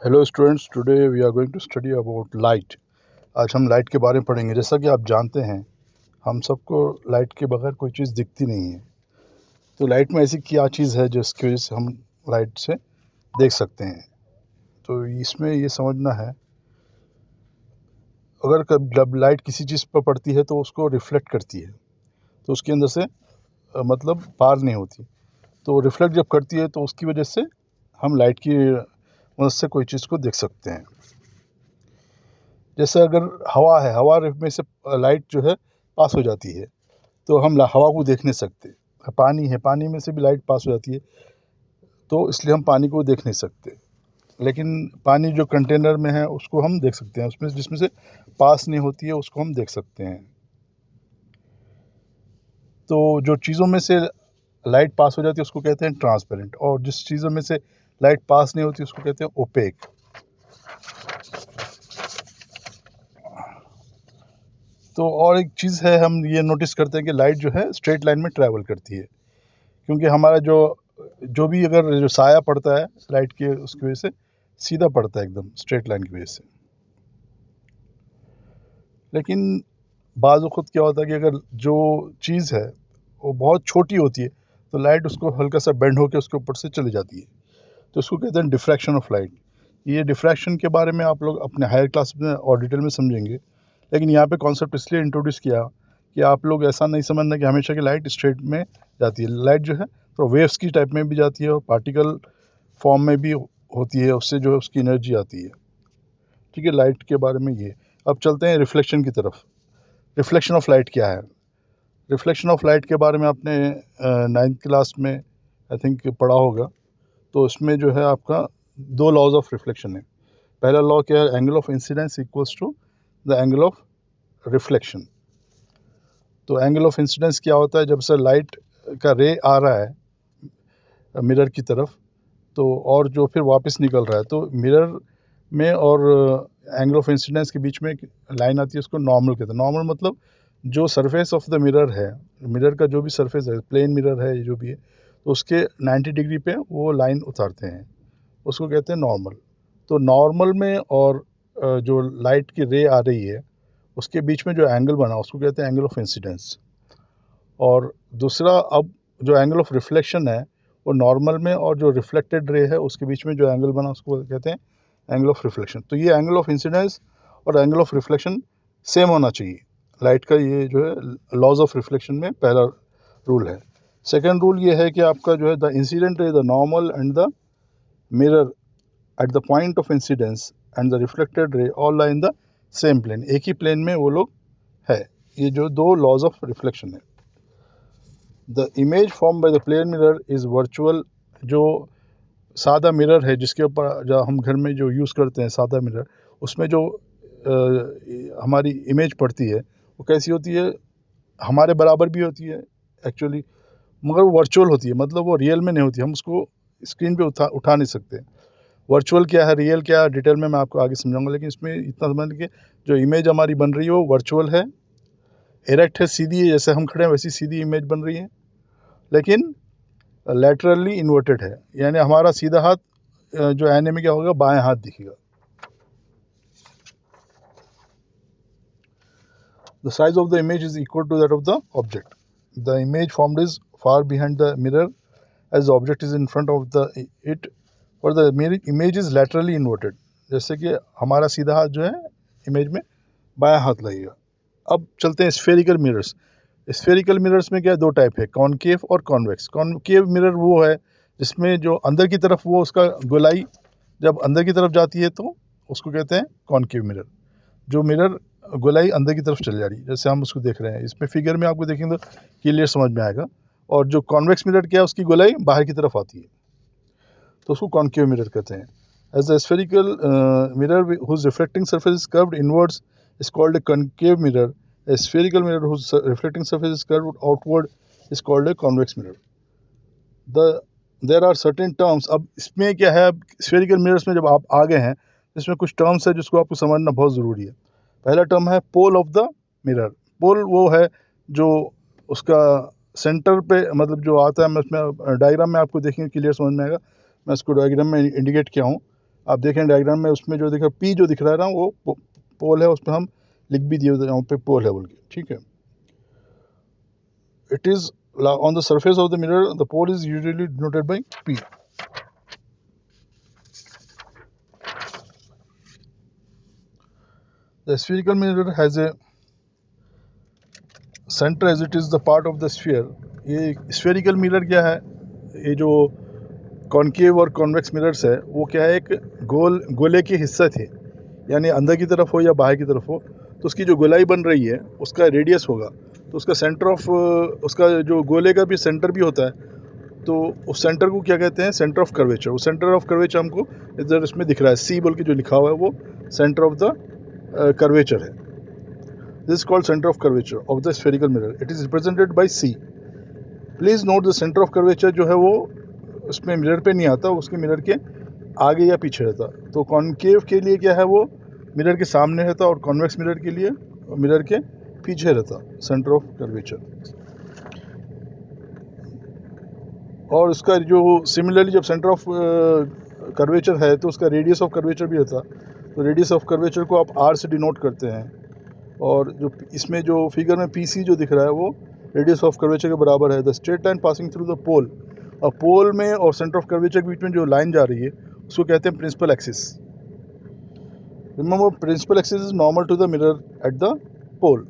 Hello students, today we are going to study about light. आज हम light के बारे में पढ़ेंगे। जैसा कि आप जानते हैं, हम सबको लाइट के बगैर कोई चीज़ दिखती नहीं है। तो लाइट में ऐसी क्या चीज़ है जिसकी वजह से हम लाइट से देख सकते हैं। तो इसमें ये समझना है, अगर जब लाइट किसी चीज़ पर पड़ती है तो उसको रिफ्लेक्ट करती है, तो उसके अंदर से मतलब पार नहीं होती। तो रिफ्लेक्ट जब करती है तो उसकी वजह से हम लाइट की मदद से कोई चीज़ को देख सकते हैं। जैसे अगर हवा है, हवा में से लाइट जो है पास हो जाती है, तो हम हवा को देख नहीं सकते। पानी है, पानी में से भी लाइट पास हो जाती है, तो इसलिए हम पानी को देख नहीं सकते। लेकिन पानी जो कंटेनर में है उसको हम देख सकते हैं, उसमें जिसमें से पास नहीं होती है उसको हम देख सकते हैं। तो जो चीज़ों में से लाइट पास हो जाती है उसको कहते हैं ट्रांसपेरेंट, और जिस चीज़ों में से लाइट पास नहीं होती उसको कहते हैं ओपेक। तो और एक चीज़ है, हम ये नोटिस करते हैं कि लाइट जो है स्ट्रेट लाइन में ट्रैवल करती है, क्योंकि हमारा जो जो भी अगर जो साया पड़ता है लाइट के, उसकी वजह से सीधा पड़ता है एकदम स्ट्रेट लाइन की वजह से। लेकिन बाज़ वक़्त क्या होता है कि अगर जो चीज़ है वो बहुत छोटी होती है, तो लाइट उसको हल्का सा बेंड होकर उसके ऊपर से चली जाती है, तो उसको कहते हैं डिफ्रैक्शन ऑफ लाइट। ये डिफ्रैक्शन के बारे में आप लोग अपने हायर क्लास में और डिटेल में समझेंगे, लेकिन यहाँ पे कॉन्सेप्ट इसलिए इंट्रोड्यूस किया कि आप लोग ऐसा नहीं समझना कि हमेशा की लाइट स्ट्रेट में जाती है। लाइट जो है तो वेव्स की टाइप में भी जाती है और पार्टिकल फॉर्म में भी होती है, उससे जो है उसकी एनर्जी आती है। ठीक है, लाइट के बारे में ये। अब चलते हैं रिफ्लेक्शन की तरफ। रिफ्लेक्शन ऑफ लाइट क्या है? रिफ्लेक्शन ऑफ लाइट के बारे में आपने 9th क्लास में आई थिंक पढ़ा होगा। तो इसमें जो है आपका 2 लॉज ऑफ रिफ्लेक्शन है। पहला लॉ क्या है? Angle of incidence equals to the angle of reflection. तो एंगल ऑफ इंसिडेंस क्या होता है? जब से लाइट का रे आ रहा है मिरर की तरफ, तो और जो फिर वापस निकल रहा है, तो मिरर में और एंगल ऑफ इंसिडेंस के बीच में एक लाइन आती है, उसको नॉर्मल कहते हैं। नॉर्मल मतलब जो सरफेस ऑफ द मिरर है, मिरर का जो भी सरफेस है, प्लेन मिरर है जो भी है, तो उसके 90 डिग्री पे वो लाइन उतारते हैं, उसको कहते हैं नॉर्मल। तो नॉर्मल में और जो लाइट की रे आ रही है उसके बीच में जो एंगल बना उसको कहते हैं एंगल ऑफ इंसिडेंस। और दूसरा, अब जो एंगल ऑफ रिफ्लेक्शन है वो नॉर्मल में और जो रिफ्लेक्टेड रे है उसके बीच में जो एंगल बना उसको कहते हैं एंगल ऑफ रिफ्लेक्शन। तो ये एंगल ऑफ इंसिडेंस और एंगल ऑफ रिफ्लेक्शन सेम होना चाहिए। लाइट का ये जो है लॉज ऑफ रिफ्लेक्शन में पहला रूल है। सेकेंड रूल ये है कि आपका जो है the incident ray, the normal and the mirror at the point of incidence and the reflected ray all lie in the same plane. एक ही प्लेन में वो लोग है। ये जो 2 लॉज ऑफ रिफ्लेक्शन है। The image form by the plane mirror is virtual. जो सादा मिरर है जिसके ऊपर जो हम घर में जो यूज़ करते हैं सादा मिरर, उसमें जो हमारी इमेज पड़ती है वो कैसी होती है? हमारे बराबर भी होती है एक्चुअली, मगर वो वर्चुअल होती है, मतलब वो रियल में नहीं होती। हम उसको स्क्रीन पे उठा नहीं सकते। वर्चुअल क्या है, रियल क्या है, डिटेल में मैं आपको आगे समझाऊंगा, लेकिन इसमें इतना समझ लीजिए जो इमेज हमारी बन रही है वो वर्चुअल है, इरेक्ट है, सीधी है, जैसे हम खड़े हैं वैसी सीधी इमेज बन रही है, लेकिन लैटरली इन्वर्टेड है, यानी हमारा सीधा हाथ जो आईने में क्या होगा, बाएं हाथ दिखेगा। The size of the image is equal to that of the object. The image formed is far behind the mirror as the object is in front of the it, और the image is laterally inverted. जैसे कि हमारा सीधा हाथ जो है image में बायां हाथ लगेगा। अब चलते हैं स्फेरिकल मिरर्स। स्फेरिकल मिरर्स में क्या है? 2 टाइप है, कॉनकेव और कॉन्वेक्स। कॉनकेव मिरर वो है जिसमें जो अंदर की तरफ वो उसका गोलाई जब अंदर की तरफ जाती है तो उसको कहते हैं कॉनकेव मिरर। जो मिरर गोलाई अंदर की तरफ चली जा रही है, जैसे हम उसको देख रहे हैं, इसमें फिगर में आपको देखेंगे तो क्लियर समझ में आएगा। और जो कॉन्वेक्स मिरर क्या है, उसकी गोलाई बाहर की तरफ आती है, तो उसको कॉनकेव मिरर कहते हैं। As the spherical mirror whose reflecting surface is curved inwards is called a concave mirror. A spherical mirror whose reflecting surface is curved outward is called a convex mirror. There are certain terms. अब इसमें क्या है, अब spherical mirrors में जब आप आ गए हैं, इसमें कुछ टर्म्स है जिसको आपको समझना बहुत ज़रूरी है। पहला टर्म है पोल ऑफ द मिरर। पोल वो है जो उसका सेंटर पे, मतलब जो आता है, मैं उसमें डायग्राम में आपको देखेंगे क्लियर समझ में आएगा। मैं इसको डायग्राम में इंडिकेट किया हूँ। आप देखें डायग्राम में, उसमें जो दिख रहा पी जो दिख रहा है ना, वो पोल है, उस पर हम लिख भी दिए यहाँ पे पोल है बोल के, ठीक है। It is on the surface of the mirror, the pole is usually denoted by P. The spherical mirror has a center as it is the part of the sphere। ये spherical mirror क्या है, ये जो concave और convex mirrors है वो क्या है, एक गोले के हिस्सा थे, यानी अंदर की तरफ हो या बाहर की तरफ हो, तो उसकी जो गोलाई बन रही है उसका रेडियस होगा, तो उसका सेंटर ऑफ, उसका जो गोले का भी सेंटर भी होता है, तो उस सेंटर को क्या कहते हैं, सेंटर ऑफ कर्वेचर। वो सेंटर ऑफ कर्वेचर हमको इधर इसमें दिख रहा है, सी बोल के जो लिखा हुआ है वो सेंटर ऑफ द कर्वेचर है। This called centre of curvature of the spherical mirror, it is represented by C. Please note the centre of curvature जो है वो उसमें मिरर पे नहीं आता, उसके मिरर के आगे या पीछे रहता। तो कॉन्केव के लिए क्या है, वो मिरर के सामने रहता, और कॉन्वेक्स मिरर के लिए मिरर के पीछे रहता, सेंटर ऑफ कर्वेचर। और उसका जो सिमिलरली जब सेंटर ऑफ कर्वेचर है तो उसका रेडियस ऑफ कर्वेचर भी रहता, तो रेडियस ऑफ कर्वेचर को आप आर से डिनोट करते हैं। और जो इसमें जो फिगर में पीसी जो दिख रहा है वो रेडियस ऑफ कर्वेचर के बराबर है। The straight line passing through the pole, और पोल में और सेंटर ऑफ कर्वेचर के बीच में जो लाइन जा रही है उसको कहते हैं principal axis. Remember, principal axis is normal to the mirror at the pole.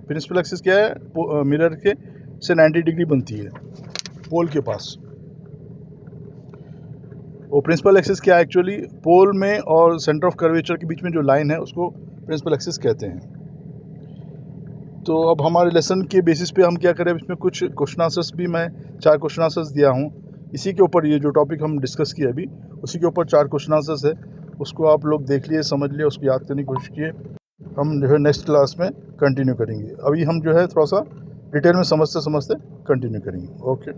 Principal axis क्या है, मिरर के से 90 डिग्री बनती है पोल के पास। वो प्रिंसिपल एक्सिस क्या है, एक्चुअली पोल में और सेंटर ऑफ कर्वेचर के बीच में जो लाइन है उसको प्रिंसिपल एक्सिस कहते हैं। तो अब हमारे लेसन के बेसिस पे हम क्या करें, इसमें कुछ क्वेश्चन आंसर्स भी, मैं 4 क्वेश्चन आंसर्स दिया हूँ इसी के ऊपर। ये जो टॉपिक हम डिस्कस किए अभी, उसी के ऊपर 4 क्वेश्चन आंसर्स है, उसको आप लोग देख लिए, समझ लिए, उसको याद करने की कोशिश किए। हम जो है नेक्स्ट क्लास में कंटिन्यू करेंगे। अभी हम जो है थोड़ा सा डिटेल में समझते समझते कंटिन्यू करेंगे। ओके।